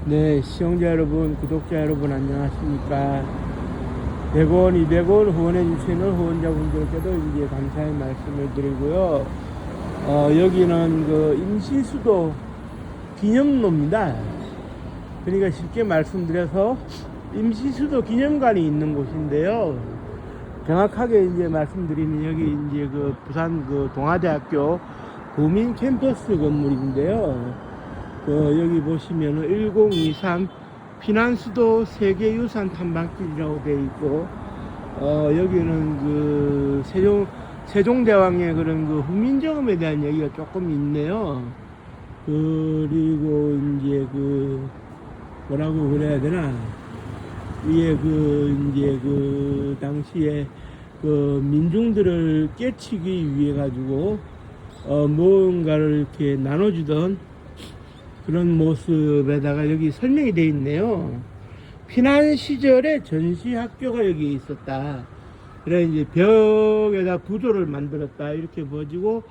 네, 시청자 여러분, 구독자 여러분, 안녕하십니까. 100원, 200원 후원해주시는 후원자분들께도 이제 감사의 말씀을 드리고요. 여기는 그 임시수도 기념로입니다. 그러니까 쉽게 말씀드려서 임시수도 기념관이 있는 곳인데요. 정확하게 이제 말씀드리면 여기 이제 그 부산 그 동아대학교 구민 캠퍼스 건물인데요. 여기 보시면은 1023 피난수도 세계유산 탐방길이라고 되어 있고, 여기는 그 세종대왕의 그런 그 훈민정음에 대한 얘기가 조금 있네요. 그리고 이제 그 뭐라고 그래야 되나, 위에 그 이제 그 당시에 그 민중들을 깨치기 위해 가지고 무언가를 이렇게 나눠주던 그런 모습에다가 여기 설명이 되어 있네요. 피난 시절에 전시 학교가 여기 있었다. 그래 이제 벽에다 구조를 만들었다 이렇게 보여지고,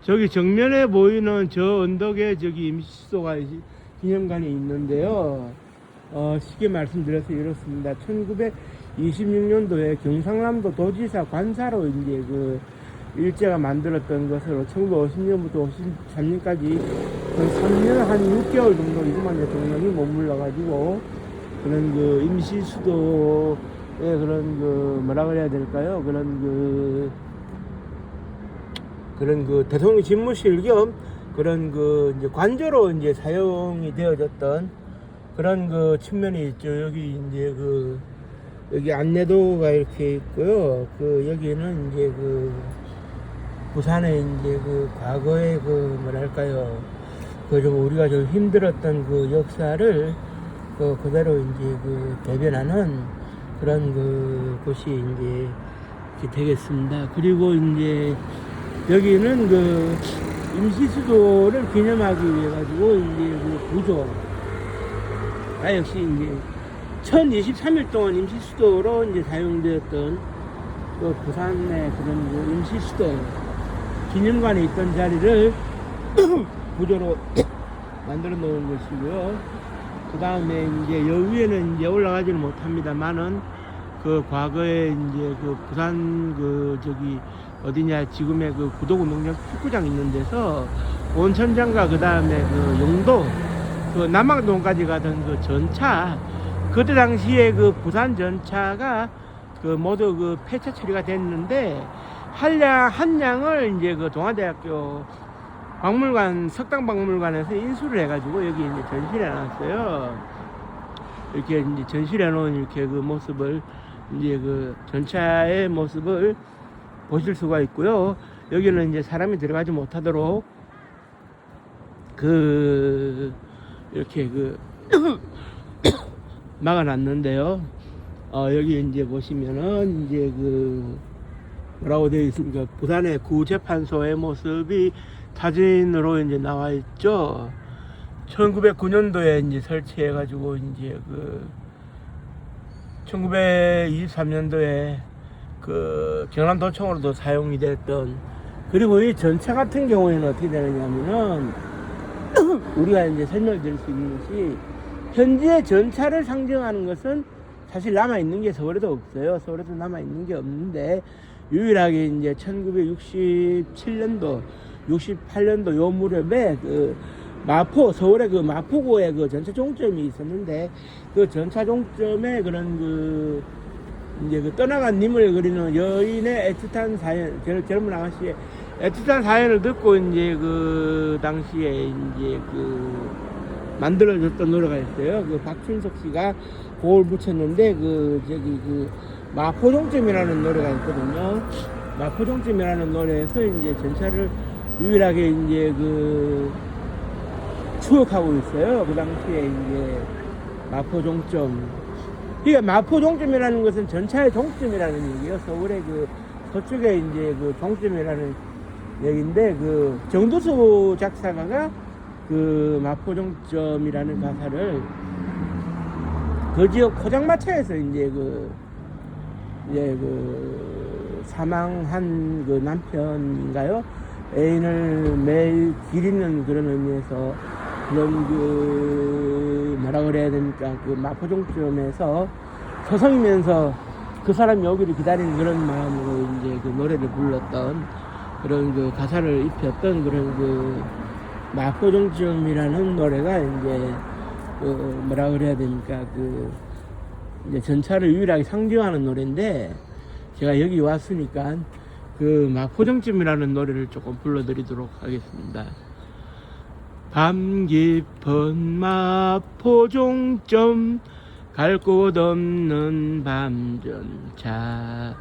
저기 정면에 보이는 저 언덕에 저기 임시수도가 기념관이 있는데요. 쉽게 말씀드려서 이렇습니다. 1926년도에 경상남도 도지사 관사로 이제 그 일제가 만들었던 것으로 1950년부터 53년까지 그 3년 한 6개월 정도 이승만 대통령이 머물러가지고 그런 그 임시수도의 그런 그 뭐라 그래야 될까요? 그런 그 대통령 집무실 겸 그런 그 이제 관저로 이제 사용이 되어졌던 그런 그 측면이 있죠. 여기 이제 그 여기 안내도가 이렇게 있고요. 그 여기는 이제 그 부산에 이제 그 과거에 그 뭐랄까요, 그 좀 우리가 좀 힘들었던 그 역사를 그 그대로 이제 그 대변하는 그런 그 곳이 이제 이렇게 되겠습니다. 그리고 이제 여기는 그 임시수도를 기념하기 위해 가지고 이제 그 구조, 역시 이제 1023일 동안 임시수도로 이제 사용되었던 그 부산의 그런 그 임시수도 기념관에 있던 자리를 구조로 만들어 놓은 것이고요. 그 다음에 이제 여기에는 이제 올라가지는 못합니다만은 그 과거에 이제 그 부산 그 저기 어디냐 지금의 그 구도운동장 축구장 있는 데서 온천장과 그 다음에 그 영도 그 남학동까지 가던 그 전차, 그때 당시에 그 부산 전차가 그 모두 그 폐차 처리가 됐는데 한 량을 이제 그 동아대학교 박물관, 석당박물관에서 인수를 해가지고 여기 이제 전시를 해놨어요. 이렇게 이제 전시를 해놓은 이렇게 그 모습을 이제 그 전차의 모습을 보실 수가 있고요. 여기는 이제 사람이 들어가지 못하도록 그 이렇게 그 막아놨는데요. 여기 이제 보시면은 이제 그 뭐라고 되어 있습니까? 부산의 구재판소의 모습이 사진으로 이제 나와 있죠. 1909년도에 이제 설치해가지고 이제 그 1923년도에 그 경남도청으로도 사용이 됐던, 그리고 이 전차 같은 경우에는 어떻게 되느냐면은 우리가 이제 설명드릴 수 있는 것이, 현재 전차를 상징하는 것은 사실 남아있는 게 서울에도 없어요. 서울에도 남아있는 게 없는데, 유일하게 이제 1967년도, 68년도 요 무렵에 그 서울의 그 마포구에 그 전차 종점이 있었는데, 그 전차 종점에 그런 그 이제 그 떠나간 님을 그리는 여인의 애틋한 사연, 젊은 아가씨의 애틋한 사연을 듣고 이제 그 당시에 이제 그 만들어졌던 노래가 있어요. 그 박춘석 씨가 곡을 붙였는데 그 마포종점이라는 노래가 있거든요. 마포종점이라는 노래에서 이제 전차를 유일하게 이제 그 추억하고 있어요. 그 당시에 이제 마포종점. 그러니까 마포종점이라는 것은 전차의 종점이라는 얘기예요. 서울의 그 서쪽에 이제 그 종점이라는 얘기인데, 그 정두수 작사가가 그 마포종점이라는 가사를 그 지역 포장마차에서 이제 그 사망한 그 남편인가요? 애인을 매일 기리는 그런 의미에서 그런 그 뭐라 그래야 됩니까? 그 마포종점에서 서성이면서 그 사람이 오기를 기다리는 그런 마음으로 이제 그 노래를 불렀던 그런 그 가사를 입혔던 그런 그 마포종점이라는 노래가 이제 그 뭐라 그래야 됩니까? 그 이제 전차를 유일하게 상징하는 노래인데 제가 여기 왔으니까 그 마포종점이라는 노래를 조금 불러드리도록 하겠습니다. 밤 깊은 마포종점 갈 곳 없는 밤전차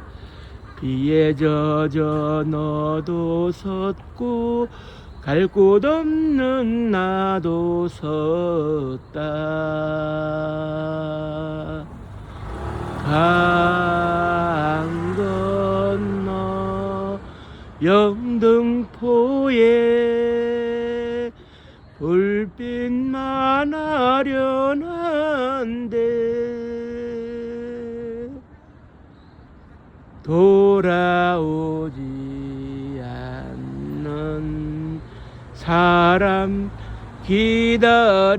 비에 젖어 너도 섰고 갈 곳 없는 나도 섰다. 강 건너 영등포에 불빛만 아련한데 돌아오지 않는 사람 기다린들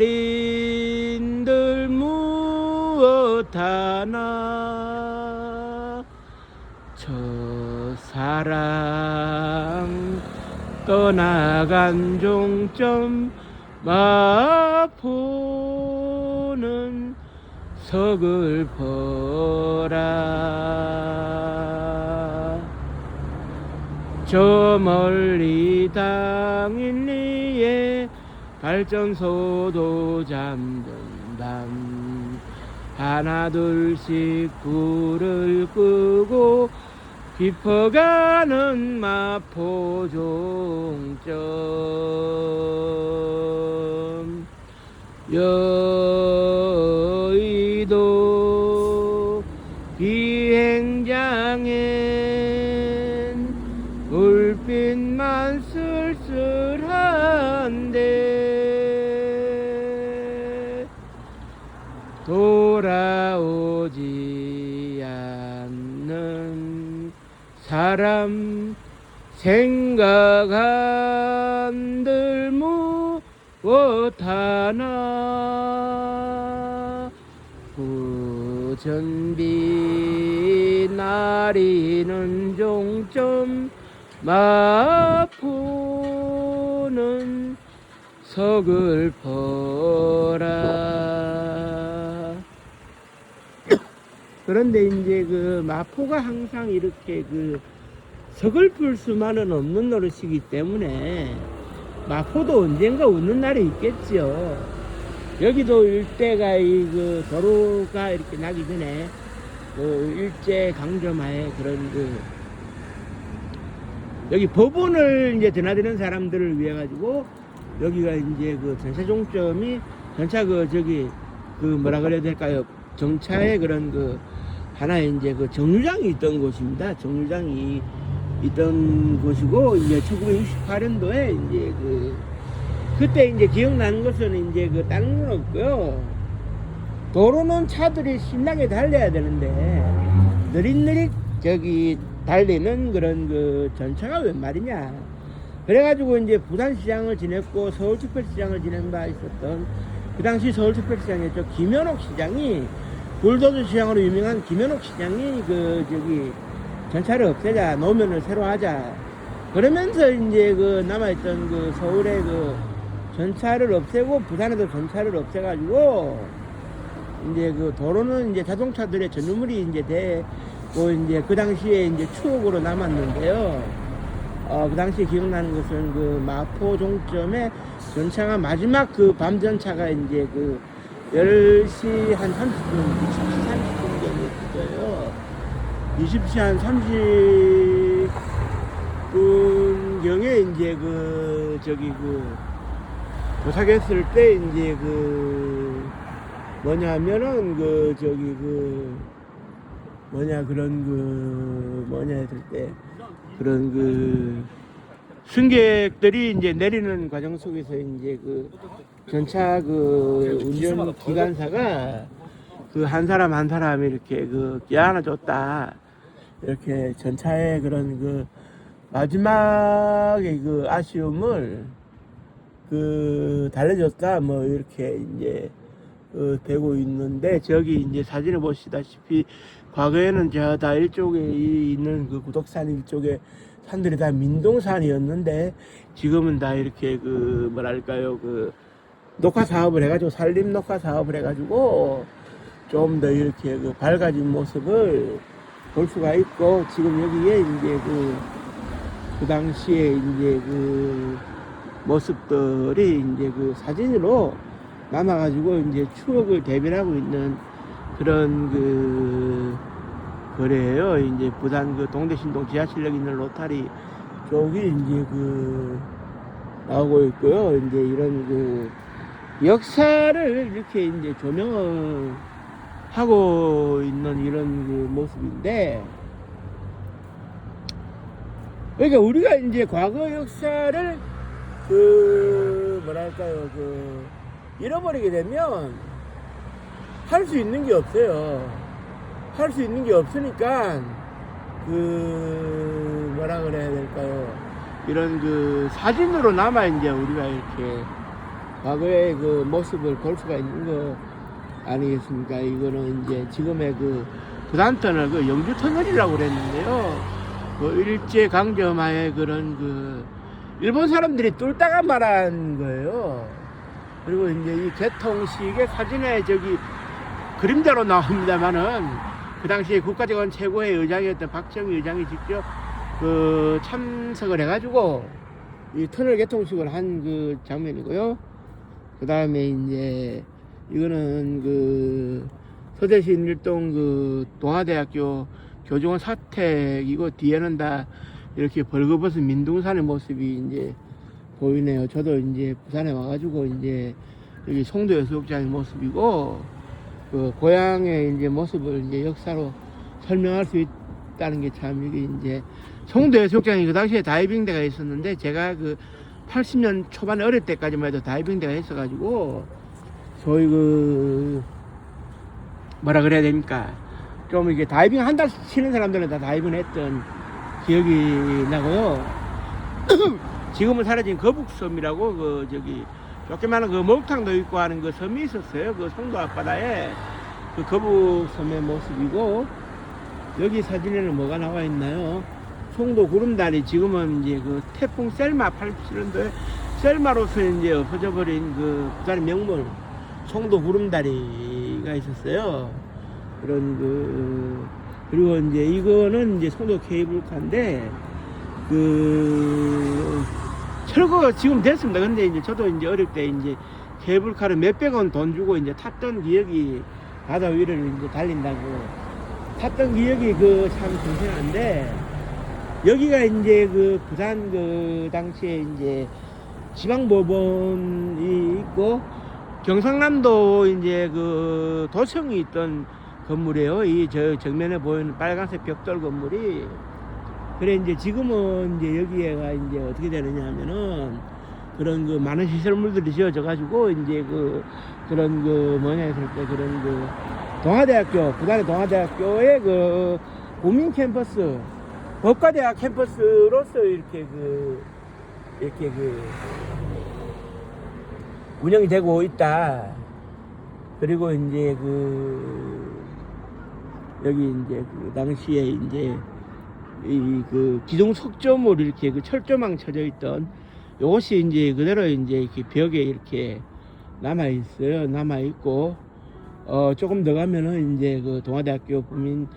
무엇 하나 저 사랑 떠나간 종점 마포는 서글퍼라. 저 멀리 당일리에 발전소도 잠든 밤 하나 둘씩 불을 끄고 깊어가는 마포종점 여의도 비행장엔 불빛만 쓸쓸한데 돌아오지 않는 사람 생각한들 무엇 하나 구전비 나리는 종점 마포는 서글퍼라. 그런데 이제 그 마포가 항상 이렇게 그 서글플 수만은 없는 노릇이기 때문에 마포도 언젠가 웃는 날이 있겠지요. 여기도 일대가 이 그 도로가 이렇게 나기 전에 그 일제 강점하에 그런 그 여기 법원을 이제 드나드는 사람들을 위해 가지고 여기가 이제 그 전차종점이 전차 그 저기 그 뭐라 그래야 될까요? 정차에 그런 그 하나의 이제 그 정류장이 있던 곳입니다. 정류장이 있던 곳이고 이제 1968년도에 이제 그때 이제 기억나는 것은 이제 그 다른 건 없고요. 도로는 차들이 신나게 달려야 되는데 느릿느릿 저기 달리는 그런 그 전차가 웬 말이냐. 그래가지고 이제 부산시장을 지냈고 서울특별시장을 지낸 바 있었던 그 당시 서울특별시장이었죠. 김현옥 시장이 불도저 시장으로 유명한 김현옥 시장이 그 저기 전차를 없애자, 노면을 새로 하자. 그러면서 이제 그 남아있던 그 서울의 그 전차를 없애고 부산에도 전차를 없애가지고 이제 그 도로는 이제 자동차들의 전유물이 이제 되고 이제 그 당시에 이제 추억으로 남았는데요. 그 당시에 기억나는 것은 그 마포 종점에 전차가 마지막 그 밤 전차가 이제 그 10시 한 30분, 20시 30분경이었어요. 20시 한 30분경에 이제 그 저기 그 도착했을 때 이제 그 뭐냐면은 그 저기 그 뭐냐 그런 그 뭐냐 했을 때 그런 그 승객들이 이제 내리는 과정 속에서 이제 그 전차 그 운전 기관사가 그 한 사람 한 사람 이렇게 그 껴안아 줬다. 이렇게 전차의 그런 그 마지막에 그 아쉬움을 그 달래줬다. 뭐 이렇게 이제 되고 있는데, 저기 이제 사진을 보시다시피 과거에는 저 다 이쪽에 있는 그 구덕산 이쪽에 산들이 다 민동산이었는데, 지금은 다 이렇게 그 뭐랄까요, 그 녹화 사업을 해가지고, 산림 녹화 사업을 해가지고 좀 더 이렇게 그 밝아진 모습을 볼 수가 있고, 지금 여기에 이제 그 당시에 이제 그 모습들이 이제 그 사진으로 남아가지고 이제 추억을 대변하고 있는 그런 거래요. 이제 부산 그 동대신동 지하철역 있는 로타리 쪽이 이제 그 나오고 있고요. 이제 이런 그 역사를 이렇게 이제 조명을 하고 있는 이런 그 모습인데, 그러니까 우리가 이제 과거 역사를 그 뭐랄까요, 그 잃어버리게 되면 할 수 있는 게 없어요. 할 수 있는 게 없으니까 그 뭐라 그래야 될까요, 이런 그 사진으로 남아 이제 우리가 이렇게 과거의 그 모습을 볼 수가 있는 거 아니겠습니까? 이거는 이제 지금의 그 부산터널 그 영주터널이라고 그랬는데요, 그 일제 강점하에 그런 그 일본 사람들이 뚫다가 말한 거예요. 그리고 이제 이 개통식의 사진에 저기 그림자로 나옵니다만은, 그 당시에 국가재건 최고의 의장이었던 박정희 의장이 직접 그 참석을 해가지고 이 터널 개통식을 한 그 장면이고요. 그 다음에 이제 이거는 그 서대신 일동 그 동아대학교 교직원 사택이고, 뒤에는 다 이렇게 벌거벗은 민둥산의 모습이 이제 보이네요. 저도 이제 부산에 와가지고 이제 여기 송도 해수욕장의 모습이고, 그 고향의 이제 모습을 이제 역사로 설명할 수 있다는 게 참, 이게 이제 송도 해수욕장이 그 당시에 다이빙대가 있었는데, 제가 그 80년 초반에 어릴 때까지만 해도 다이빙대가 있어가지고 소위 그 뭐라 그래야 됩니까, 좀 이게 다이빙 한 달씩 치는 사람들은 다 다이빙 했던 기억이 나고요. 지금은 사라진 거북섬이라고 그 저기 조그마한 그 목탕도 있고 하는 그 섬이 있었어요. 그 송도 앞바다에 그 거북섬의 모습이고, 여기 사진에는 뭐가 나와 있나요? 송도 구름다리, 지금은 이제 그 태풍 셀마 87년도에 셀마로서 이제 없어져 버린 그 부산의 명물 송도 구름다리가 있었어요. 그런 그리고 이제 이거는 이제 송도 케이블카인데, 그 철거가 지금 됐습니다. 근데 이제 저도 이제 어릴 때 이제 케이블카를 몇백 원 돈 주고 이제 탔던 기억이, 바다 위를 이제 달린다고 탔던 기억이 그 참 생생한데, 여기가 이제 그 부산 그 당시에 이제 지방법원이 있고, 경상남도 이제 그 도청이 있던 건물이에요. 이 저 정면에 보이는 빨간색 벽돌 건물이. 그래 이제 지금은 이제 여기가 이제 어떻게 되느냐 하면은, 그런 그 많은 시설물들이 지어져 가지고 이제 그런 그 뭐냐 했을 때, 그런 그 동아대학교, 부산의 동아대학교의 그 국민 캠퍼스, 법과대학 캠퍼스로서 이렇게 운영이 되고 있다. 그리고 이제 여기 이제 그 당시에 이제 이 그 기둥 석조물 이렇게 그 철조망 쳐져 있던 요것이 이제 그대로 이제 이렇게 벽에 이렇게 남아 있어요. 남아 있고, 조금 더 가면은 이제 그 동아대학교 국민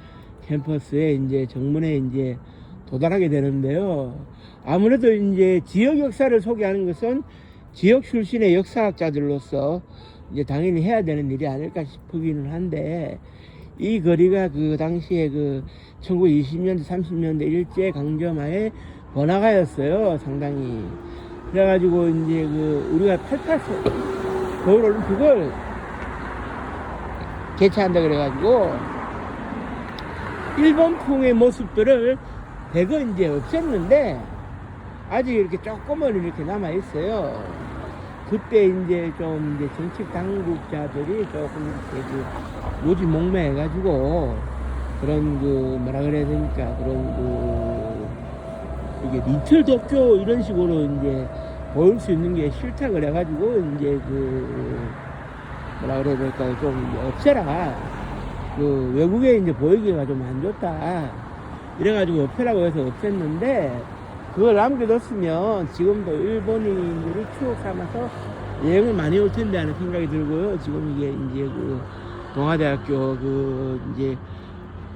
캠퍼스에 이제 정문에 이제 도달하게 되는데요. 아무래도 이제 지역 역사를 소개하는 것은 지역 출신의 역사학자들로서 이제 당연히 해야 되는 일이 아닐까 싶기는 한데, 이 거리가 그 당시에 그 1920년대 30년대 일제 강점하에 번화가였어요, 상당히. 그래가지고 이제 그 우리가 88 겨울올림픽을 개최한다 그래가지고 일본풍의 모습들을 대거 이제 없앴는데, 아직 이렇게 조금은 이렇게 남아 있어요. 그때 이제 좀 이제 정책 당국자들이 조금 이렇게 그 요지 목매해가지고 그런 그 뭐라 그래야 되니까, 그런 이게 리틀 도쿄 이런 식으로 이제 보일 수 있는 게 싫다 그래가지고 이제 뭐라 그래야 될까요? 좀 이제 없애라. 그 외국에 이제 보이기가 좀 안 좋다. 이래가지고 없애라고 해서 없앴는데 그걸 남겨뒀으면 지금도 일본인들이 추억 삼아서 여행을 많이 올 텐데 하는 생각이 들고요. 지금 이게 이제 그 동아대학교 그 이제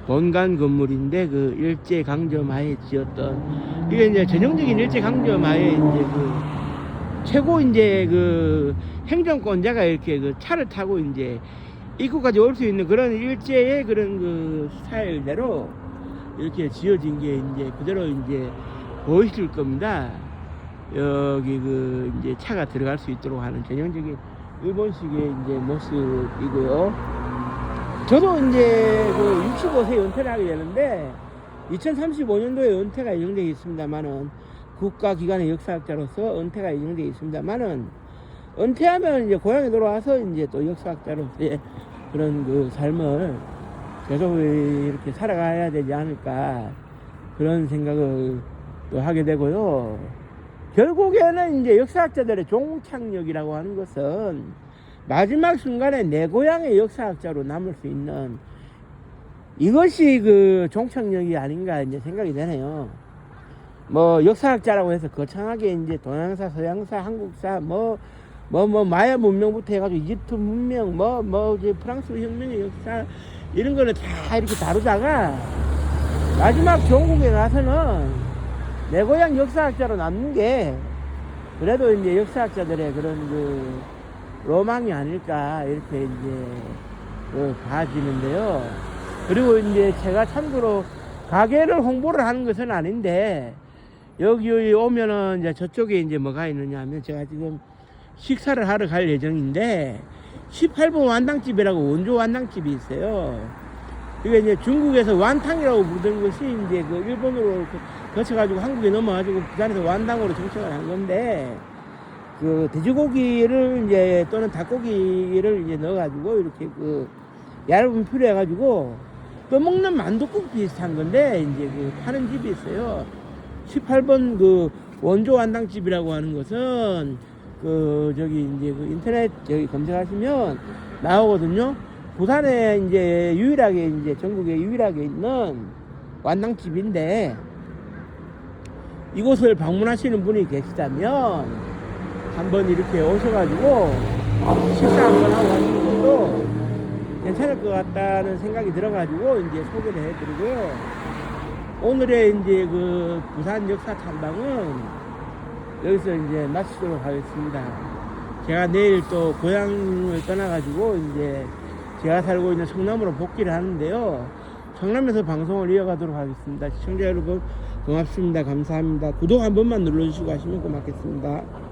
본관 건물인데 그 일제 강점하에 지었던 이게 이제 전형적인 일제 강점하에 이제 그 최고 이제 그 행정권자가 이렇게 그 차를 타고 이제 입구까지 올 수 있는 그런 일제의 그런 그 스타일대로 이렇게 지어진 게 이제 그대로 이제 보이실 겁니다. 여기 그 이제 차가 들어갈 수 있도록 하는 전형적인 일본식의 이제 모습이고요. 저도 이제 그 65세 은퇴를 하게 되는데 2035년도에 은퇴가 예정되어 있습니다만은 국가기관의 역사학자로서 은퇴가 예정되어 있습니다만은 은퇴하면 이제 고향에 돌아와서 이제 또 역사학자로서의 그런 그 삶을 계속 이렇게 살아가야 되지 않을까 그런 생각을 또 하게 되고요. 결국에는 이제 역사학자들의 종착역이라고 하는 것은 마지막 순간에 내 고향의 역사학자로 남을 수 있는 이것이 그 종착역이 아닌가 이제 생각이 되네요. 뭐 역사학자라고 해서 거창하게 이제 동양사, 서양사, 한국사, 마야 문명부터 해가지고 이집트 문명, 이제 프랑스 혁명의 역사 이런 거를 다 이렇게 다루다가 마지막 종국에 가서는 내 고향 역사학자로 남는 게 그래도 이제 역사학자들의 그런 그 로망이 아닐까 이렇게 이제 봐지는데요. 그리고 이제 제가 참고로 가게를 홍보를 하는 것은 아닌데 여기 오면은 이제 저쪽에 이제 뭐가 있느냐 하면 제가 지금 식사를 하러 갈 예정인데 18번 완당집이라고 원조 완당집이 있어요. 이게 이제 중국에서 완탕이라고 부르던 것이 이제 그 일본으로 거쳐가지고 한국에 넘어가지고 부산에서 완당으로 정착을 한 건데 그 돼지고기를 이제 또는 닭고기를 이제 넣어가지고 이렇게 그 얇은 퓨레 해가지고 떠먹는 만둣국 비슷한 건데 이제 그 파는 집이 있어요. 18번 그 원조 완당집이라고 하는 것은 그 저기 이제 그 인터넷 저기 검색하시면 나오거든요. 부산에 이제 유일하게 이제 전국에 유일하게 있는 완당집인데 이곳을 방문하시는 분이 계시다면 한번 이렇게 오셔가지고 식사 한번 하고 가시는 것도 괜찮을 것 같다는 생각이 들어가지고 이제 소개를 해드리고요. 오늘의 이제 그 부산 역사 탐방은 여기서 이제 마치도록 하겠습니다. 제가 내일 또 고향을 떠나가지고 이제 제가 살고 있는 성남으로 복귀를 하는데요. 성남에서 방송을 이어가도록 하겠습니다. 시청자 여러분 고맙습니다. 감사합니다. 구독 한 번만 눌러주시고 하시면 고맙겠습니다.